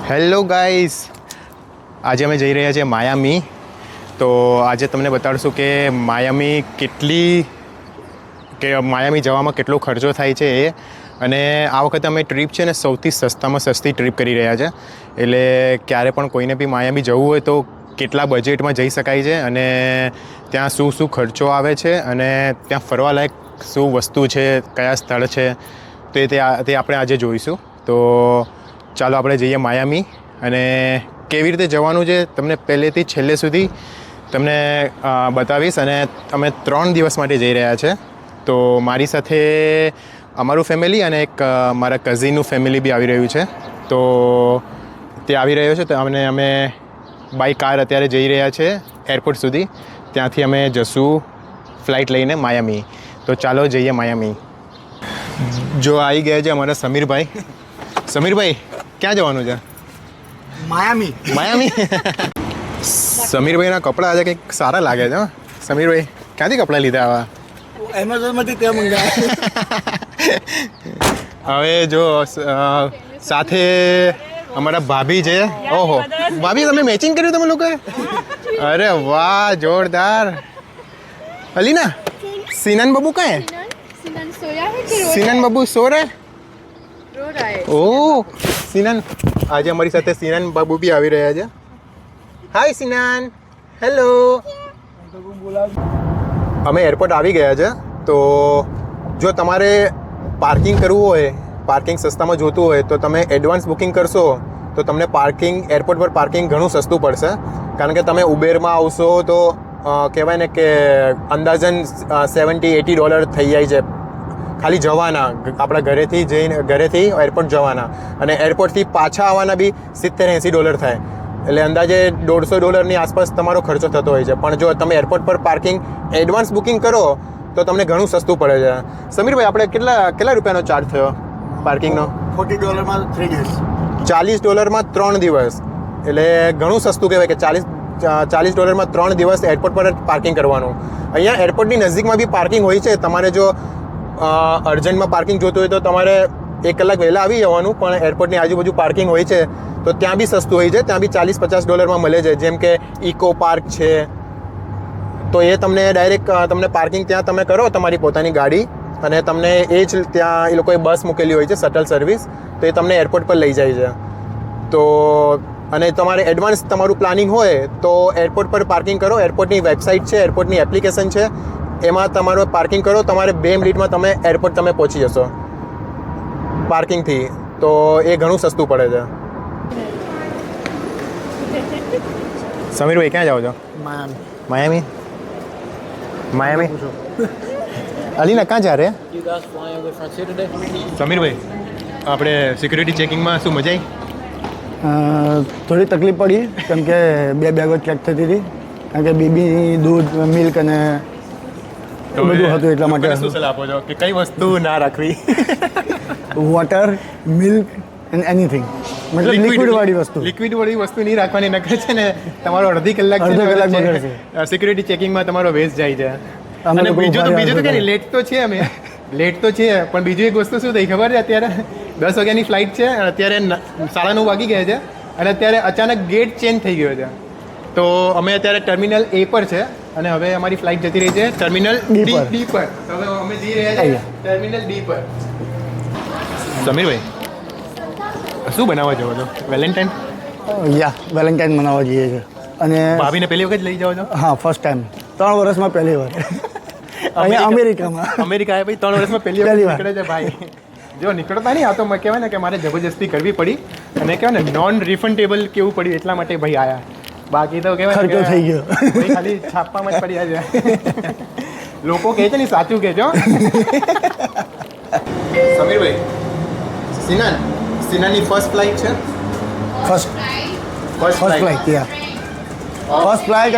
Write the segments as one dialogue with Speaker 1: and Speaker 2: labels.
Speaker 1: Hello guys, આજે અમે જઈ રહ્યા છીએ માયામી. તો આજે તમને બતાડશું કે માયામી જવામાં કેટલો ખર્ચો થાય છે એ. અને આ વખતે અમે ટ્રીપ છે ને સૌથી સસ્તામાં સસ્તી ટ્રીપ કરી રહ્યા છે. એટલે ક્યારે પણ કોઈને બી માયામી જવું હોય તો કેટલા બજેટમાં જઈ શકાય છે અને ત્યાં શું શું ખર્ચો આવે છે અને ત્યાં ફરવાલાયક શું વસ્તુ છે, કયા સ્થળ છે, તો તે આપણે આજે જોઈશું. તો ચાલો આપણે જઈએ માયામી અને કેવી રીતે જવાનું છે તમને પહેલેથી છેલ્લે સુધી તમને બતાવીશ. અને અમે 3 દિવસ માટે જઈ રહ્યા છે. તો મારી સાથે અમારું ફેમિલી અને એક મારા કઝિનનું ફેમિલી બી આવી રહ્યું છે. તો તે આવી રહ્યો છે. તો અમે બાય કાર અત્યારે જઈ રહ્યા છે એરપોર્ટ સુધી. ત્યાંથી અમે જશું ફ્લાઇટ લઈને માયામી. તો ચાલો જઈએ માયામી. જો આવી ગયા છે અમારા સમીરભાઈ. સમીરભાઈ, ક્યાં જવાનું છે? માયામી. સમીરભાઈના કપડાં આજે કંઈક સારા લાગે છે. સમીરભાઈ, ક્યાંથી કપડાં લીધા આવા?
Speaker 2: એમેઝોનમાંથી ત્યાં મંગાવ્યા.
Speaker 1: હવે જો સાથે અમારા ભાભી છે. ઓહો ભાભી, તમે મેચિંગ કર્યું તમે લોકોએ? અરે વાહ, જોરદાર. અલીના, સિનાન બાબુ ક્યાં હે? સિનાન બાબુ સો રહે? ઓહ સિનાન, આજે અમારી સાથે સિનાન બાબુ બી આવી રહ્યા છે. હાય સિનાન, હેલો. અમે એરપોર્ટ આવી ગયા છે. તો જો તમારે પાર્કિંગ કરવું હોય, પાર્કિંગ સસ્તામાં જોતું હોય તો તમે એડવાન્સ બુકિંગ કરશો તો તમને એરપોર્ટ પર પાર્કિંગ ઘણું સસ્તું પડશે. કારણ કે તમે ઉબેરમાં આવશો તો કહેવાય ને કે અંદાજન $70-80 થઈ જાય છે ખાલી જવાના, આપણા ઘરેથી એરપોર્ટ જવાના. અને એરપોર્ટથી પાછા આવવાના બી $70-80 થાય. એટલે અંદાજે $150 આસપાસ તમારો ખર્ચો થતો હોય છે. પણ જો તમે એરપોર્ટ પર પાર્કિંગ એડવાન્સ બુકિંગ કરો તો તમને ઘણું સસ્તું પડે છે. સમીરભાઈ, આપણે કેટલા રૂપિયાનો ચાર્જ થયો પાર્કિંગનો?
Speaker 2: $40 3 days.
Speaker 1: $40 3 દિવસ. એટલે ઘણું સસ્તું કહેવાય કે $40 3 દિવસ એરપોર્ટ પર પાર્કિંગ કરવાનું. અહીંયા એરપોર્ટની નજીકમાં બી પાર્કિંગ હોય છે. તમારે જો અર્જન્ટમાં પાર્કિંગ જોતું હોય તો તમારે 1 કલાક વહેલા આવી જવાનું. પણ એરપોર્ટની આજુબાજુ પાર્કિંગ હોય છે તો ત્યાં બી સસ્તું હોય છે. ત્યાં બી $40-50 મળે છે. જેમ કે ઇકો પાર્ક છે. તો એ તમને ડાયરેક્ટ તમને પાર્કિંગ ત્યાં તમે કરો તમારી પોતાની ગાડી, અને તમને એ જ ત્યાં એ લોકોએ બસ મૂકેલી હોય છે, શટલ સર્વિસ. તો એ તમને એરપોર્ટ પર લઈ જાય છે. તો અને તમારે એડવાન્સ તમારું પ્લાનિંગ હોય તો એરપોર્ટ પર પાર્કિંગ કરો. એરપોર્ટની વેબસાઇટ છે, એરપોર્ટની એપ્લિકેશન છે, એમાં તમારું પાર્કિંગ કરો. તમારે 2 મિનિટમાં તમે એરપોર્ટ તમે પહોંચી જશો પાર્કિંગથી. તો એ ઘણું સસ્તું પડે છે. સમીરભાઈ, ક્યાં જાઓ છો? માયામી. અલીના, ક્યાં જા રહે? સમીરભાઈ, આપણે સિક્યુરિટી ચેકિંગમાં શું મજા આવી?
Speaker 2: થોડી તકલીફ પડી કેમ કે 2 બેગો ચેક થતી હતી. કારણ કે બેબી દૂધ, મિલ્ક અને બધું હતું. એટલા માટે
Speaker 1: શું સલાહ આપો છો કે કઈ વસ્તુ ના રાખવી?
Speaker 2: વોટર, મિલ્ક એન્ડ એનીથિંગ, મતલબ લિક્વિડ
Speaker 1: વાળી વસ્તુ નહીં રાખવાની. નકર છે ને તમારો અડધો કલાક
Speaker 2: બગડશે.
Speaker 1: સિક્યુરિટી ચેકિંગમાં તમારો વેસ્ટ જાય છે.
Speaker 2: અમે
Speaker 1: અને
Speaker 2: તો
Speaker 1: બીજું તો
Speaker 2: ફર્યા
Speaker 1: કે લેટ તો છે, અમે લેટ તો છે. પણ બીજું એક વસ્તુ શું થઈ ખબર છે? અત્યારે 10 વાગ્યાની ફ્લાઇટ છે અને અત્યારે 9:30 વાગી ગયા છે. અને અત્યારે અચાનક ગેટ ચેન્જ થઈ ગયો છે. તો અમે અત્યારે ટર્મિનલ A પર છે અને હવે અમારી ફ્લાઇટ જતી રહી છે ટર્મિનલ D પર. હવે અમે જઈ રહ્યા છીએ ટર્મિનલ D પર. સમીરભાઈ, શું બનાવવા જવો છો? વેલેન્ટાઇન
Speaker 2: વેલેન્ટાઇન મનાવવા જઈએ છીએ. અને
Speaker 1: ભાભીને પહેલી વખત લઈ જાઓ છો?
Speaker 2: હા, ફર્સ્ટ ટાઈમ. 3 વર્ષમાં પહેલી વાર. અહીંયા અમેરિકામાં
Speaker 1: ભાઈ 3 વર્ષમાં પહેલી વાર નીકળે છે ભાઈ. જો નીકળતા નહીં, આ તો કહેવાય ને કે મારે જબરજસ્તી કરવી પડી. અને કહેવાય ને નોન રિફંડેબલ કેવું પડ્યું, એટલા માટે ભાઈ આયા. બાકી તો કહેવાય
Speaker 2: ખર્ચો થઈ ગયો.
Speaker 1: ખાલી છાપવામાં જ પડી જાય. લોકો કહે છે ને, સાચું કહેજો. સમીરભાઈ, સિનાની ફર્સ્ટ ફ્લાઇટ છે.
Speaker 2: First flight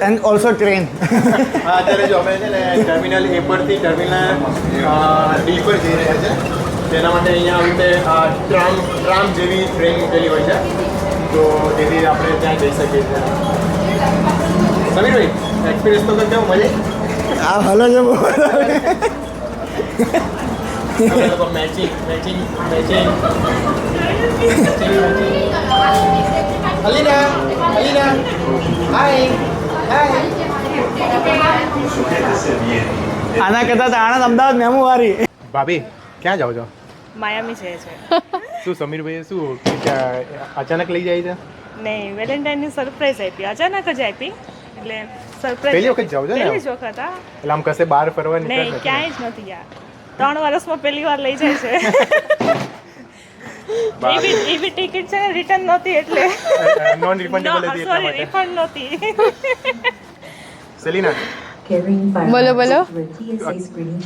Speaker 2: and also train.
Speaker 1: અત્યારે જો અમે છે ને ટર્મિનલ A પરથી ટર્મિનલ D પર જઈ રહ્યા છે. તેના માટે અહીંયા આવી રીતે ટ્રામ જેવી ટ્રેન મૂકેલી હોય છે. તો તેથી આપણે ત્યાં જઈ શકીએ છીએ. સમીરભાઈ, એક્સપિરિયન્સ તો કેવું મજા?
Speaker 2: આ હાલો છે બહુ.
Speaker 1: મેચિંગ અલીના હાય
Speaker 2: આના કરતાં તો આણંદ અમદાવાદ મેમુ વારી.
Speaker 1: ભાભી ક્યાં જાઓ છો?
Speaker 3: માયામી છે
Speaker 1: શું સમીરભાઈએ શું અચાનક લઈ જાય છે?
Speaker 3: નહીં વેલેન્ટાઇનની સરપ્રાઈઝ આપી અચાનક જ આપી એટલે સરપ્રાઈઝ
Speaker 1: પહેલી વખત જાઓ છો ને?
Speaker 3: પહેલી જ વખત હા
Speaker 1: એટલે આમ કશે બહાર ફરવા
Speaker 3: નહીં
Speaker 1: નીકળે
Speaker 3: ક્યાંય જ નથી યાર 3 વર્ષમાં પહેલી વાર લઈ જાય છે એ બી ટિકિટ છે ને રિટર્ન નહોતી એટલે
Speaker 1: નોન રિફંડેબલ હતી એટલા
Speaker 3: સોરી
Speaker 1: માટે.
Speaker 3: રિફંડ નહોતી
Speaker 1: સેલિના
Speaker 4: બોલો બોલો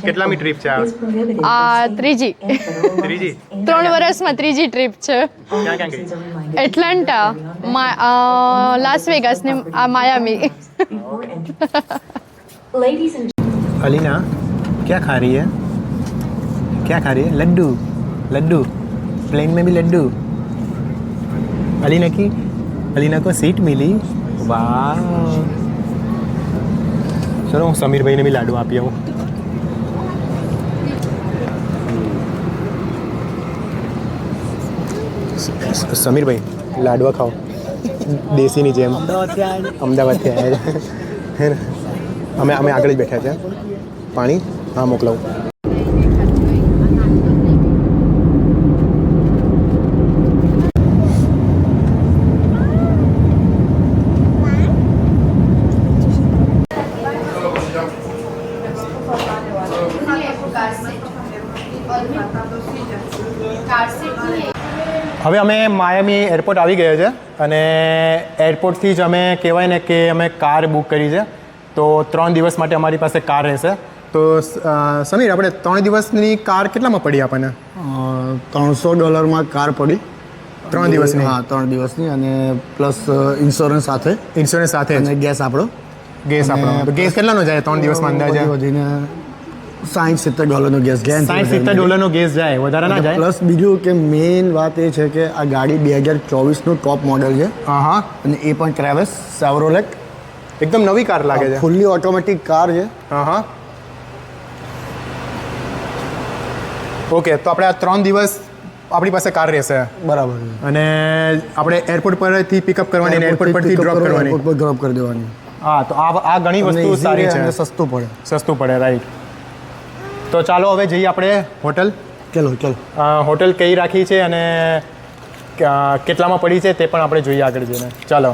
Speaker 1: કેટલામી ટ્રીપ છે આ?
Speaker 4: આ ત્રીજી
Speaker 1: ત્રીજી?
Speaker 4: 3 વર્ષમાં ત્રીજી ટ્રીપ છે.
Speaker 1: ક્યાં ક્યાં ગઈ?
Speaker 4: એટલાન્ટા લાસ વેગાસ ને આ માયામી.
Speaker 1: अलीना क्या खा रही है? क्या खा रही है? लड्डू लड्डू प्लेन में भी लड्डू. अलीना को सीट मिली. वाह. चलो હું સમીરભાઈને બી લાડુ આપી આવું. સમીરભાઈ લાડવા ખાઓ દેશીની જેમ. અમદાવાદથી આવ્યા છે અમે આગળ જ બેઠા છે. પાણી હા મોકલાવું. હવે અમે માયામી એરપોર્ટ આવી ગયા છે અને એરપોર્ટથી જ અમે કહેવાય ને કે અમે કાર બુક કરી છે. તો 3 દિવસ માટે અમારી પાસે કાર રહેશે. તો સમીર આપણે 3 દિવસની કાર કેટલામાં પડી આપણને?
Speaker 2: $300 કાર પડી.
Speaker 1: 3 દિવસની?
Speaker 2: હા 3 દિવસની અને પ્લસ ઇન્સ્યોરન્સ સાથે
Speaker 1: ઇન્સ્યોરન્સ સાથે
Speaker 2: અને ગેસ આપણો.
Speaker 1: ગેસ આપણો. તો ગેસ કેટલાનો જાય 3 દિવસમાં અંદાજે?
Speaker 2: વધીને $60-70 ગેસ
Speaker 1: $60-70 ગેસ જાય, વધારે ના જાય?
Speaker 2: પ્લસ બીજું કે મેઇન વાત એ છે કે આ ગાડી 2024નું ટોપ મોડેલ છે
Speaker 1: હા હા.
Speaker 2: અને એ પણ ટ્રેવેસ સેવરોલેટ
Speaker 1: એકદમ નવી કાર લાગે છે.
Speaker 2: ફૂલ્લી ઓટોમેટિક કાર છે.
Speaker 1: હા હા. ઓકે તો આપણે આ 3 દિવસ આપણી પાસે કાર રહેશે
Speaker 2: બરાબર છે.
Speaker 1: અને આપણે એરપોર્ટ પરથી પિકઅપ કરવાની અને એરપોર્ટ પરથી ડ્રોપ કરવાની.
Speaker 2: એરપોર્ટ પર ડ્રોપ કરી દેવાની.
Speaker 1: હા તો આ ઘણી વસ્તુ
Speaker 2: easy
Speaker 1: સારી
Speaker 2: રહે
Speaker 1: છે.
Speaker 2: અને સસ્તું પડે.
Speaker 1: સસ્તું પડે રાઈટ. તો ચાલો હવે જઈએ આપણે હોટલ.
Speaker 2: ચલો
Speaker 1: હોટલ કઈ રાખી છે અને કેટલામાં પડી છે તે પણ આપણે જોઈએ આગળ જઈને. ચાલો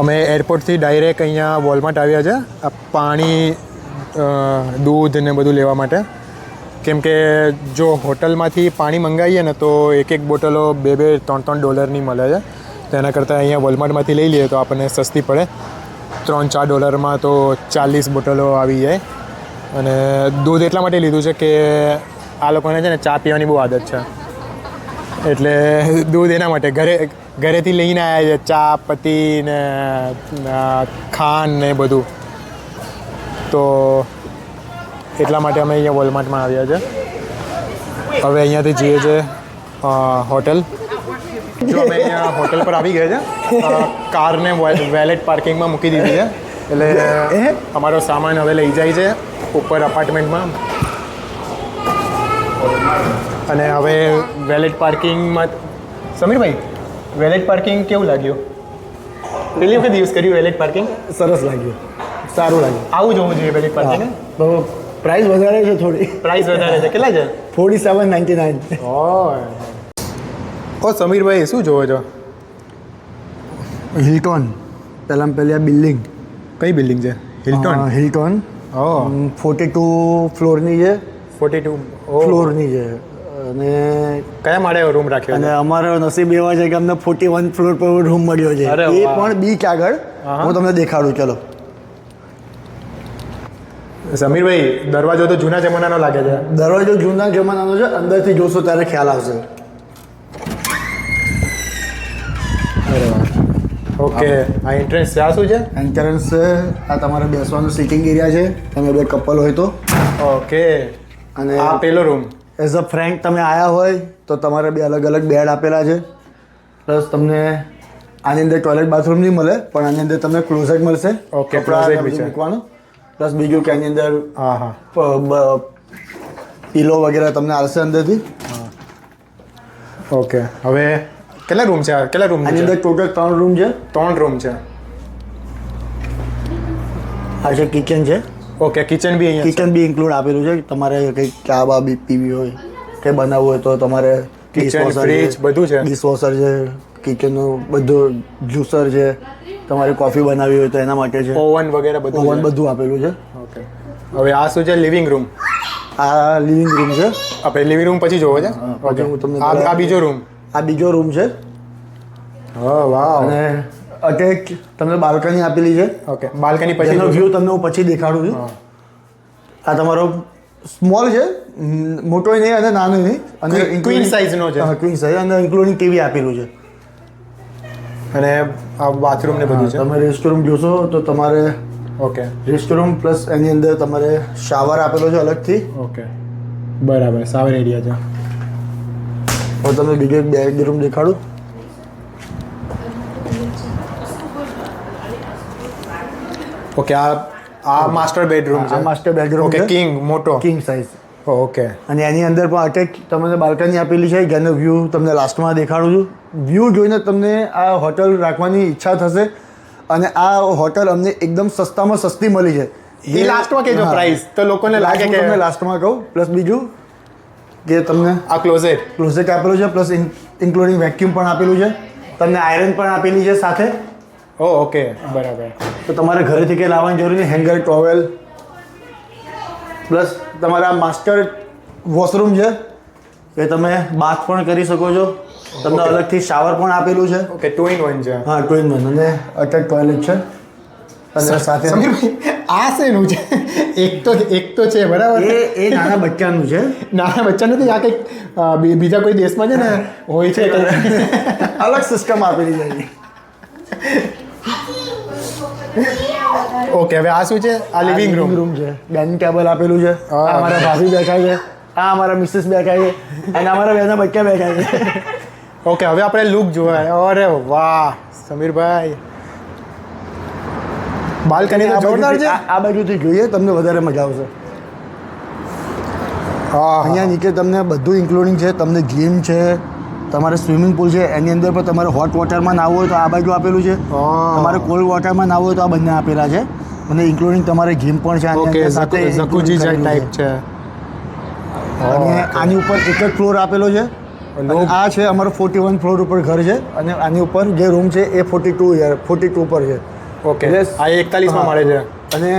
Speaker 1: અમે એરપોર્ટથી ડાયરેક્ટ અહીંયા વોલમાર્ટ આવ્યા છે આ પાણી દૂધ ને બધું લેવા માટે. કેમ કે જો હોટલમાંથી પાણી મંગાવીએ ને તો એક બોટલો $2-3 મળે છે. તો એના કરતાં અહીંયા વોલમાર્ટમાંથી લઈ લઈએ તો આપણને સસ્તી પડે. $3-4 તો 40 બોટલો આવી જાય. અને દૂધ એટલા માટે લીધું છે કે આ લોકોને છે ને ચા પીવાની બહુ આદત છે એટલે દૂધ એના માટે ઘરેથી લઈને આવ્યા છે ચા પત્તી ને ખાંડ ને બધું. તો એટલા માટે અમે અહીંયા વોલમાર્ટમાં આવ્યા છે. હવે અહીંયાથી જઈએ છે હોટલ. જો અમે અહીંયા હોટલ પર આવી ગયા છે. કારને વેલેટ પાર્કિંગમાં મૂકી દીધી છે એટલે અમારો સામાન હવે લઈ જાય છે ઉપર અપાર્ટમેન્ટમાં. અને હવે વેલેટ પાર્કિંગમાં સમીરભાઈ વેલેટ પાર્કિંગ કેવું લાગ્યું? પહેલી વખત યુઝ કર્યું વેલેટ પાર્કિંગ?
Speaker 2: સરસ લાગ્યું.
Speaker 1: સારું લાગ્યું. આવું જોવું જોઈએ વેલેટ પાર્કિંગ.
Speaker 2: તો પ્રાઇસ વધારે છે થોડી.
Speaker 1: પ્રાઇસ વધારે છે. કેટલા છે?
Speaker 2: $47.99.
Speaker 1: ઓ સમીરભાઈ શું જોવો છો?
Speaker 2: હિલ્ટોન પહેલી આ બિલ્ડિંગ.
Speaker 1: કઈ બિલ્ડિંગ છે?
Speaker 2: હિલ્ટોન
Speaker 1: ઓહ
Speaker 2: 42 ફ્લોરની છે.
Speaker 1: 42
Speaker 2: ફ્લોરની છે અને
Speaker 1: કયા માળે રૂમ રાખ્યો
Speaker 2: અને
Speaker 1: છે?
Speaker 2: અમારો નસીબ એવા છે કે અમને 41 ફ્લોર પર રૂમ મળ્યો છે.
Speaker 1: અરે
Speaker 2: એ
Speaker 1: વાહ.
Speaker 2: પણ બીચ આગળ. હું તમને દેખાડું. ચલો
Speaker 1: સમીરભાઈ દરવાજો તો જૂના જમાનાનો લાગે છે.
Speaker 2: દરવાજો જૂના જમાનાનો છે. અંદરથી જોશો ત્યારે ખ્યાલ આવશે.
Speaker 1: અરે વાહ. ઓકે આ એન્ટ્રન્સ છે. આ શું છે?
Speaker 2: એન્ટ્રન્સ છે. આ તમારે બેસવાનું સિટિંગ એરિયા છે. તમે 2 કપલ હોય તો.
Speaker 1: ઓકે
Speaker 2: અને
Speaker 1: આ પેલો રૂમ.
Speaker 2: એઝ અ ફ્રેન્ડ તમે આવ્યા હોય તો તમારે 2 અલગ અલગ બેડ આપેલા છે. પ્લસ તમને આની અંદર ટોયલેટ બાથરૂમ નહીં મળે પણ આની અંદર તમને ક્લોઝેટ મળશે.
Speaker 1: Okay,
Speaker 2: કપડાં
Speaker 1: closet
Speaker 2: ને
Speaker 1: બી
Speaker 2: બધું
Speaker 1: છે.
Speaker 2: મૂકવાનું. પ્લસ બીજું કે આની અંદર
Speaker 1: હા હા
Speaker 2: પીલો વગેરે તમને આવશે અંદરથી.
Speaker 1: ઓકે હવે કેટલા રૂમ છે કેટલા રૂમ
Speaker 2: આની અંદર ટોટલ 3 રૂમ છે.
Speaker 1: 3 રૂમ છે.
Speaker 2: આ છે કિચન છે.
Speaker 1: ઓકે કિચન બી અહીંયા છે.
Speaker 2: કિચન બી ઇન્ક્લુડ આપેલું છે. તમારે કંઈ ચા બા બી પીવી હોય કે બનાવવું હોય તો તમારે
Speaker 1: કિચન ફ્રીજ બધું છે.
Speaker 2: ડિશવોશર છે, કિચનનું બધું જ્યુસર છે, તમારે કોફી બનાવવી હોય તો એના માટે છે.
Speaker 1: ઓવન વગેરે બધું
Speaker 2: ઓવન
Speaker 1: છે.
Speaker 2: બધું આપેલું છે.
Speaker 1: ઓકે હવે આ શું છે લિવિંગ રૂમ.
Speaker 2: આ લિવિંગ રૂમ છે.
Speaker 1: આપણે લિવિંગ રૂમ પછી જોવો છે.
Speaker 2: પછી હું તમને
Speaker 1: આ બીજો રૂમ.
Speaker 2: આ બીજો રૂમ છે.
Speaker 1: હા વાવ.
Speaker 2: અને અટેચ તમને બાલ્કની આપેલી છે.
Speaker 1: ઓકે બાલ્કની પછી
Speaker 2: એનો વ્યૂ તમને હું પછી દેખાડું છું. આ તમારો સ્મોલ છે, મોટો નહીં અને નાનો નહીં. અને
Speaker 1: ક્વીન સાઇઝનો છે.
Speaker 2: ક્વીન સાઇઝ અને ઇન્ક્લુડિંગ ટીવી આપેલું છે.
Speaker 1: અને આ બાથરૂમ ને બધું છે.
Speaker 2: તમે રેસ્ટોરન્ટ જોશો તો તમારે
Speaker 1: ઓકે
Speaker 2: રેસ્ટોરન્ટ પ્લસ એની અંદર તમારે શાવર આપેલો છે અલગથી.
Speaker 1: ઓકે બરાબર સાવર એરિયા છે.
Speaker 2: હું તમને બીજો એક બેડરૂમ દેખાડું.
Speaker 1: ઓકે આ માસ્ટર બેડરૂમ છે.
Speaker 2: આ માસ્ટર બેડરૂમ
Speaker 1: ઓકે
Speaker 2: છે.
Speaker 1: કિંગ મોટો.
Speaker 2: King size.
Speaker 1: ઓકે
Speaker 2: અને એની અંદર પણ અટેચ તમને બાલ્કની આપેલી છે. જેનો વ્યૂ તમને લાસ્ટમાં દેખાડું છું. વ્યૂ જોઈને તમને આ હોટલ રાખવાની ઈચ્છા થશે. અને આ હોટલ અમને એકદમ સસ્તામાં સસ્તી મળી છે.
Speaker 1: એ લાસ્ટમાં કહેજો
Speaker 2: હા.
Speaker 1: પ્રાઇસ તો લોકોને લાગે
Speaker 2: હું
Speaker 1: કે
Speaker 2: તમને લાસ્ટમાં કહું. પ્લસ બીજું કે તમને
Speaker 1: આ ક્લોઝેટ.
Speaker 2: ક્લોઝેટ આપેલું છે પ્લસ ઇન્ક્લુડિંગ વેક્યુમ પણ આપેલું છે. તમને આયરન પણ આપેલી છે સાથે.
Speaker 1: ઓ ઓકે બરાબર.
Speaker 2: તો તમારે ઘરેથી કંઈ લાવવાની જરૂર નહીં. હેંગર, ટોવેલ પ્લસ તમારા માસ્ટર વોશરૂમ છે એ તમે બાથ પણ કરી શકો છો. તમને
Speaker 1: Okay.
Speaker 2: અલગથી શાવર પણ આપેલું છે.
Speaker 1: ઓકે 2 in 1 છે.
Speaker 2: હા 2 in 1 અને અટેચ ટોયલેટ છે. અને સાથે
Speaker 1: સમીરભાઈ આ શેનું છે? એક તો છે બરાબર.
Speaker 2: એ નાના બચ્ચાનું છે.
Speaker 1: નાના બચ્ચા નથી આ કંઈક બીજા કોઈ દેશમાં છે ને હોય છે કંઈક.
Speaker 2: અલગ સિસ્ટમ આપેલી છે એની.
Speaker 1: ઓકે હવે આ શું છે? આ લિવિંગ રૂમ.
Speaker 2: છે. ડાઇનિંગ ટેબલ આપેલું છે.
Speaker 1: હા.
Speaker 2: આ અમારા ભાભી બેઠા છે. આ અમારા મિસિસ બેઠા છે. અને અમારા બેના બચ્ચા બેઠા છે.
Speaker 1: ઓકે હવે આપણે લુક જોવા. અરે વાહ સમીરભાઈ બાલ્કની તો જોરદાર છે.
Speaker 2: આ બાજુથી જોઈએ તમને વધારે મજા આવશે.
Speaker 1: હા
Speaker 2: અહીંયા નીચે તમને બધું ઇન્ક્લુડિંગ છે. તમને જીમ છે, તમારે સ્વિમિંગ પુલ છે. એની અંદર પણ તમારે હોટ વોટરમાં નાહવું હોય તો આ બાજુ આપેલું છે.
Speaker 1: હા.
Speaker 2: તમારે કોલ્ડ વોટરમાં નાહવું હોય તો આ બંને આપેલા છે. અને ઇન્ક્લુડિંગ તમારે જીમ પણ છે આની
Speaker 1: ઓકે
Speaker 2: અંદર સાથે
Speaker 1: ઝકુજી
Speaker 2: include કરેલું
Speaker 1: ટાઈપ છે.
Speaker 2: અને આની ઉપર એક જ ફ્લોર આપેલો છે. અને આ છે અમારો 41 ફ્લોર ઉપર ઘર છે. અને આની ઉપર જે રૂમ છે એ 42 પર છે.
Speaker 1: ઓકે
Speaker 2: એટલે
Speaker 1: આ 41 માં મળે છે.
Speaker 2: અને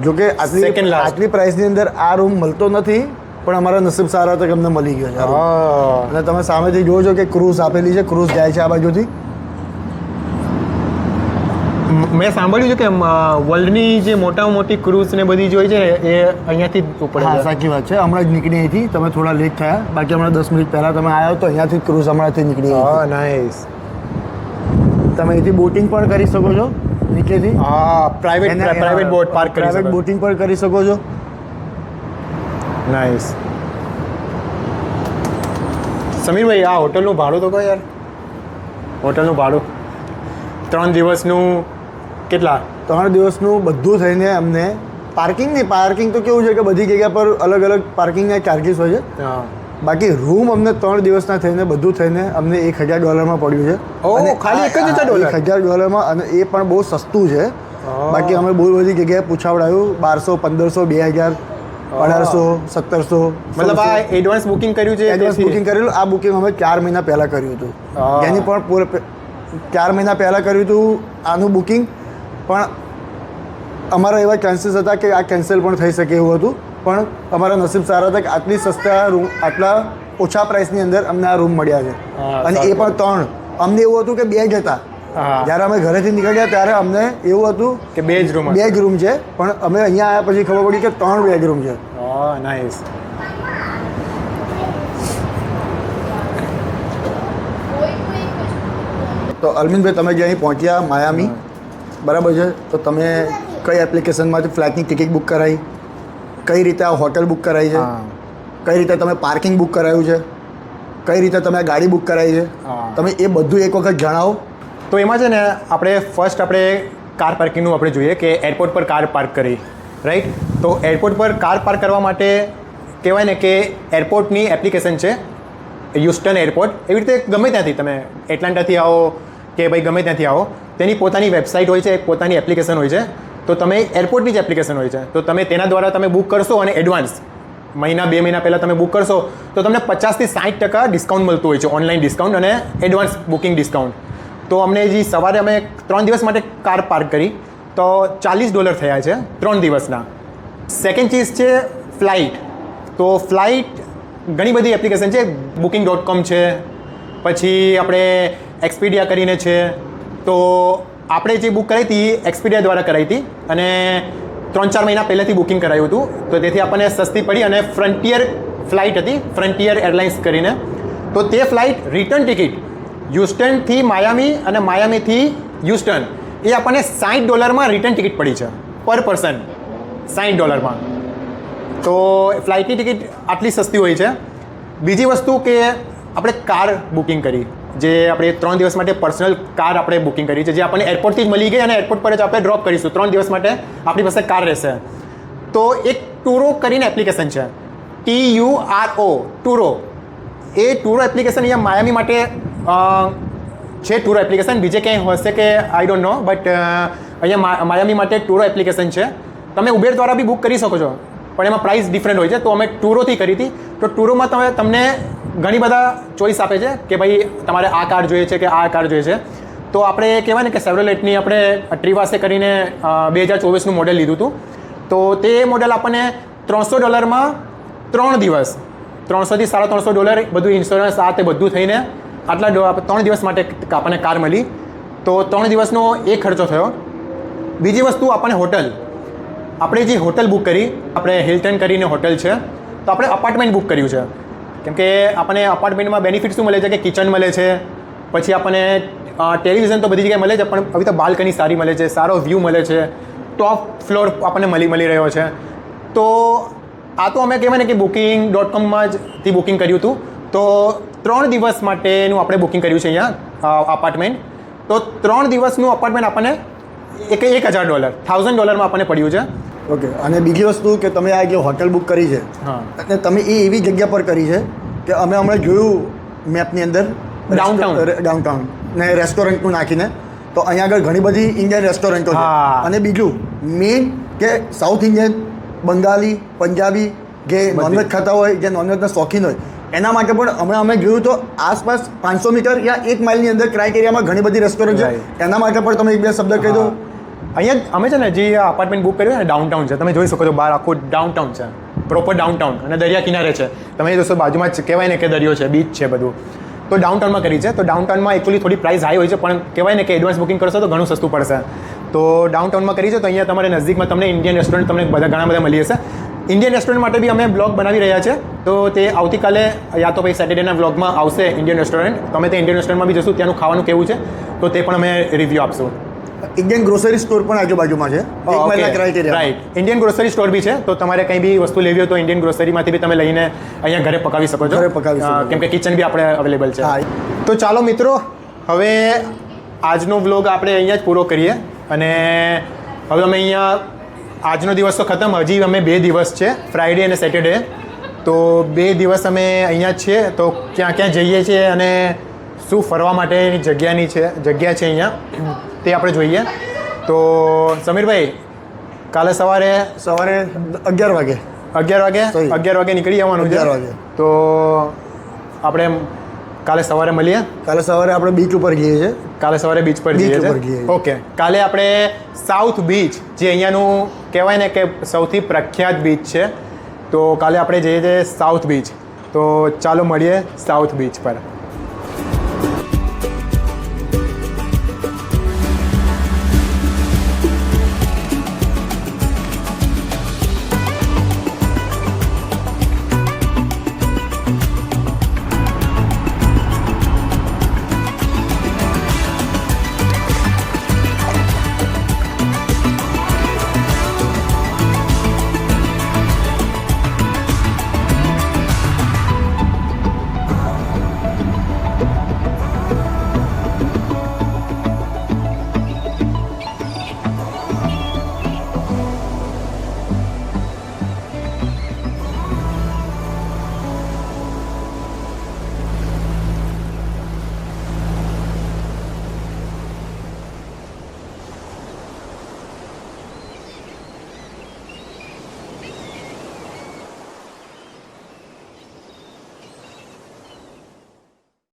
Speaker 2: જો કે
Speaker 1: Second last.
Speaker 2: આટલી પ્રાઇસની અંદર આ રૂમ મળતો નથી. પણ અમારા નસીબ સારા હતા કે અમને મળી ગયો છે આ room.
Speaker 1: હા
Speaker 2: અને તમે સામેથી જોજો કે ક્રૂઝ આપેલી છે. ક્રૂઝ જાય છે આ બાજુથી.
Speaker 1: મેં સાંભળ્યું છે કે વર્લ્ડની જે મોટી ક્રૂઝ ને બધી જે હોય છે ને એ અહીંયાથી જ ઉપડે
Speaker 2: હા
Speaker 1: છે.
Speaker 2: સાચી વાત છે. હમણાં જ નીકળી અહીંથી. તમે થોડા લેટ થયા. બાકી હમણાં 10 મિનિટ પહેલાં તમે આવ્યા તો અહીંયાથી ક્રૂઝ હમણાંથી નીકળી ગઈ.
Speaker 1: હા નાઇસ.
Speaker 2: તમે અહીંથી બોટિંગ પણ કરી શકો છો નીચેથી.
Speaker 1: હા પ્રાઇવેટ બોટ પાર્ક કરી
Speaker 2: પ્રાઇવેટ
Speaker 1: શકો.
Speaker 2: બોટિંગ પણ કરી શકો છો.
Speaker 1: નાઇસ. સમીરભાઈ આ હોટલનું ભાડું તો કહો યાર. હોટલનું ભાડું 3 દિવસનું કેટલા?
Speaker 2: 3 દિવસનું બધું થઈને અમને પાર્કિંગ નહીં. પાર્કિંગ તો કેવું છે કે બધી જગ્યા પર અલગ અલગ પાર્કિંગના ચાર્જીસ હોય છે.
Speaker 1: હા
Speaker 2: બાકી રૂમ અમને 3 દિવસના થઈને બધું થઈને અમને $1,000 પડ્યું છે.
Speaker 1: ઓહ,
Speaker 2: અને
Speaker 1: ખાલી $1,000?
Speaker 2: $1,000 અને એ પણ બહુ સસ્તું છે. બાકી અમે બહુ બધી જગ્યાએ પૂછાવડાયું. 1200, 1500, 2000, 1800, 1700.
Speaker 1: મતલબ આ એડવાન્સ બુકિંગ કર્યું છે
Speaker 2: એડવાન્સ બુકિંગ કરેલું. આ બુકિંગ અમે 4 મહિના પહેલાં કર્યું હતું.
Speaker 1: હા.
Speaker 2: જેની પણ 4 મહિના પહેલાં કર્યું હતું આનું બુકિંગ. પણ અમારા એવા ચાન્સીસ હતા કે આ કેન્સલ પણ થઈ શકે એવું હતું. પણ અમારા નસીબ સારા હતા કે આટલી સસ્તા રૂમ, આટલા ઓછા પ્રાઇસની અંદર અમને આ રૂમ મળ્યા છે.
Speaker 1: હા,
Speaker 2: અને એ પણ 3. અમને એવું હતું કે 2 જ હતા.
Speaker 1: હા.
Speaker 2: જ્યારે અમે ઘરેથી નીકળ્યા ત્યારે અમને એવું હતું
Speaker 1: કે 2 જ રૂમ
Speaker 2: 2 જ રૂમ છે. પણ અમે અહીંયા આવ્યા પછી ખબર પડી કે 3 બેડરૂમ છે.
Speaker 1: હા નાઇસ.
Speaker 2: તો અરવિંદભાઈ તમે જે અહીં પહોંચ્યા માયામી બરાબર છે. તો તમે કઈ એપ્લિકેશનમાંથી ફ્લાઇટની ટિકિટ બુક કરાવી, કઈ રીતે આ હોટલ બુક કરાવી છે,
Speaker 1: હા.
Speaker 2: કઈ રીતે તમે પાર્કિંગ બુક કરાવ્યું છે, કઈ રીતે તમે આ ગાડી બુક કરાવી છે,
Speaker 1: હા.
Speaker 2: તમે એ બધું એક વખત જણાવો.
Speaker 1: તો એમાં છે ને આપણે ફર્સ્ટ આપણે કાર પાર્કિંગનું આપણે જોઈએ કે એરપોર્ટ પર કાર પાર્ક કરી રાઈટ. તો એરપોર્ટ પર કાર પાર્ક કરવા માટે કહેવાય ને કે એરપોર્ટની એપ્લિકેશન છે હ્યુસ્ટન એરપોર્ટ, એવી રીતે ગમે ત્યાંથી તમે એટલાન્ટાથી આવો કે ભાઈ ગમે ત્યાંથી આવો, તેની પોતાની વેબસાઇટ હોય છે, એક પોતાની એપ્લિકેશન હોય છે. તો તમે એરપોર્ટની જ એપ્લિકેશન હોય છે, તો તમે તેના દ્વારા તમે બુક કરશો અને એડવાન્સ મહિના 2 મહિના પહેલાં તમે બુક કરશો તો તમને 50% થી 60% ડિસ્કાઉન્ટ મળતું હોય છે, ઓનલાઈન ડિસ્કાઉન્ટ અને એડવાન્સ બુકિંગ ડિસ્કાઉન્ટ. તો અમને જે સવારે અમે 3 દિવસ માટે કાર પાર્ક કરી તો $40 થયા છે 3 દિવસના. સેકન્ડ ચીઝ છે ફ્લાઇટ. તો ફ્લાઇટ ઘણી બધી એપ્લિકેશન છે, booking.com છે, પછી આપણે એક્સપીડિયા કરીને છે. તો આપણે જે બુક કરાવી હતી એક્સપીડિયા દ્વારા કરાવી હતી અને 3-4 મહિના પહેલાંથી બુકિંગ કરાવ્યું હતું, તો તેથી આપણને સસ્તી પડી. અને ફ્રન્ટિયર ફ્લાઇટ હતી, ફ્રન્ટિયર એરલાઇન્સ કરીને. તો તે ફ્લાઇટ રિટર્ન ટિકિટ હ્યુસ્ટનથી માયામી અને માયામીથી હ્યુસ્ટન એ આપણને $60 રિટર્ન ટિકિટ પડી છે પર પર્સન, $60. તો ફ્લાઇટની ટિકિટ આટલી સસ્તી હોય છે. બીજી વસ્તુ કે આપણે કાર બુકિંગ કરી, જે આપણે 3 દિવસ માટે પર્સનલ કાર આપણે બુકિંગ કરી છે, જે આપણને એરપોર્ટથી જ મળી ગઈ અને એરપોર્ટ પર જ આપણે ડ્રોપ કરીશું. 3 દિવસ માટે આપણી પાસે કાર રહેશે. તો એક ટુરો કરીને એપ્લિકેશન છે, TURO, ટુરો. એ ટુરો એપ્લિકેશન અહીંયા માયામી માટે છે, ટુરો એપ્લિકેશન. બીજે ક્યાંય હશે કે આઈ ડોન્ટ નો, બટ અહીંયા માયામી માટે ટુરો એપ્લિકેશન છે. તમે ઉબેર દ્વારા બી બુક કરી શકો છો, પણ એમાં પ્રાઇસ ડિફરન્ટ હોય છે. તો અમે ટુરોથી કરી હતી. તો ટુરોમાં તમને ઘણી બધા ચોઈસ આપે છે કે ભાઈ તમારે આ કાર જોઈએ છે કે આ કાર જોઈએ છે. તો આપણે કહેવાય ને કે સેવરોલેટની આપણે ટ્રીવાસે કરીને 2024નું મોડેલ લીધું હતું. તો તે મોડેલ આપણને $300 3 દિવસ, $300 થી $350 બધું ઇન્સ્યોરન્સ આ તે બધું થઈને આટલા 3 દિવસ માટે આપણને કાર મળી. તો 3 દિવસનો એ ખર્ચો થયો. બીજી વસ્તુ આપણને હોટલ, આપણે જે હોટલ બુક કરી, આપણે હિલ્ટન કરીને હોટલ છે, તો આપણે અપાર્ટમેન્ટ બુક કર્યું છે. કેમ કે આપણને અપાર્ટમેન્ટમાં બેનિફિટ શું મળે છે કે કિચન મળે છે, પછી આપણને ટેલિવિઝન તો બધી જગ્યાએ મળે છે, પણ હવે તો બાલ્કની સારી મળે છે, સારો વ્યૂ મળે છે, ટોપ ફ્લોર આપણને મળી રહ્યો છે. તો આ તો અમે કહેવાય ને કે booking.com થી બુકિંગ કર્યું હતું. તો 3 દિવસ માટેનું આપણે બુકિંગ કર્યું છે અહીંયા અપાર્ટમેન્ટ. તો 3 દિવસનું અપાર્ટમેન્ટ આપણને $1,000 $1,000 આપણને પડ્યું છે.
Speaker 2: ઓકે. અને બીજી વસ્તુ કે તમે આ જે હોટલ બુક કરી છે,
Speaker 1: હા,
Speaker 2: અને તમે એ એવી જગ્યા પર કરી છે કે અમે હમણાં જોયું મેપની અંદર ડાઉનટાઉન ને રેસ્ટોરન્ટનું નાખીને, તો અહીંયા આગળ ઘણી બધી ઇન્ડિયન રેસ્ટોરન્ટો છે.
Speaker 1: હા.
Speaker 2: અને બીજું મેઇન કે સાઉથ ઇન્ડિયન, બંગાળી, પંજાબી જે નોનવેજ ખાતા હોય, જે નોનવેજના શોખીન હોય, એના માટે પણ હમણાં અમે જોયું તો આસપાસ 500 મીટર યા 1 માઇલની અંદર ક્રાઇટેરિયામાં ઘણી બધી રેસ્ટોરન્ટ છે. એના માટે પણ તમે 1-2 શબ્દ કહી દો.
Speaker 1: અહીંયા અમે છે ને જે અપાર્ટમેન્ટ બુક કર્યું ને ડાઉનટાઉન છે, તમે જોઈ શકો છો બહાર આખું ડાઉનટાઉન છે, પ્રોપર ડાઉનટાઉન, અને દરિયા કિનારે છે. તમે દોસ્તો બાજુમાં જ કહેવાય ને કે દરિયો છે, બીચ છે બધું. તો ડાઉનટાઉનમાં કરી છે. તો ડાઉનટાઉનમાં એકચ્યુઅલી થોડી પ્રાઇસ હાઈ હોય છે, પણ કહેવાય ને કે એડવાન્સ બુકિંગ કરશો તો ઘણું સસ્તું પડશે. તો ડાઉનટાઉનમાં કરી છે. તો અહીંયા તમારે નજીકમાં તમને ઇન્ડિયન રેસ્ટોરન્ટ તમને ઘણા બધા મળી હશે. ઇન્ડિયન રેસ્ટોરન્ટ માટે બી અમે બ્લોગ બનાવી રહ્યા છે. તો તે આવતીકાલે યા તો ભાઈ સેટરડેના બ્લોગમાં આવશે ઇન્ડિયન રેસ્ટોરન્ટ. તો અમે તે ઇન્ડિયન રેસ્ટોરન્ટમાં બી જશું, ત્યાંનું ખાવાનું કેવું છે તો તે પણ અમે રિવ્યૂ આપશું.
Speaker 2: ઇન્ડિયન ગ્રોસરી સ્ટોર પણ આજુબાજુમાં છે, 1 માઇલના criteria.
Speaker 1: Right, Indian grocery store બી છે. તો તમારે કંઈ બી વસ્તુ લેવી હોય તો ઇન્ડિયન ગ્રોસરીમાંથી બી તમે લઈને અહીંયા ઘરે પકાવી શકો છો.
Speaker 2: ઘરે પકાવી શકો છો.
Speaker 1: કેમ કે કિચન બી આપણે અવેલેબલ છે.
Speaker 2: હા.
Speaker 1: તો ચાલો મિત્રો, હવે આજનો વ્લોગ આપણે અહીંયા જ પૂરો કરીએ. અને હવે અમે અહીંયા આજનો દિવસ તો ખતમ, હજી અમે 2 દિવસ છે, ફ્રાઈડે અને સેટરડે. તો 2 દિવસ અમે અહીંયા જ છીએ. તો ક્યાં ક્યાં જઈએ છીએ અને શું ફરવા માટેની જગ્યા છે અહીંયા તે આપણે જોઈએ. તો સમીરભાઈ, કાલે સવારે
Speaker 2: 11 વાગે
Speaker 1: 11 વાગે નીકળી જવાનું છે.
Speaker 2: 11 વાગે.
Speaker 1: તો આપણે કાલે સવારે મળીએ.
Speaker 2: કાલે સવારે આપણે બીચ ઉપર જઈએ છીએ.
Speaker 1: કાલે સવારે બીચ પર જઈએ
Speaker 2: ઉપર
Speaker 1: છીએ.
Speaker 2: જઈએ.
Speaker 1: ઓકે. કાલે આપણે સાઉથ બીચ, જે અહીંયાનું કહેવાય ને કે સૌથી પ્રખ્યાત બીચ છે, તો કાલે આપણે જઈએ છીએ સાઉથ બીચ. તો ચાલો મળીએ સાઉથ બીચ પર.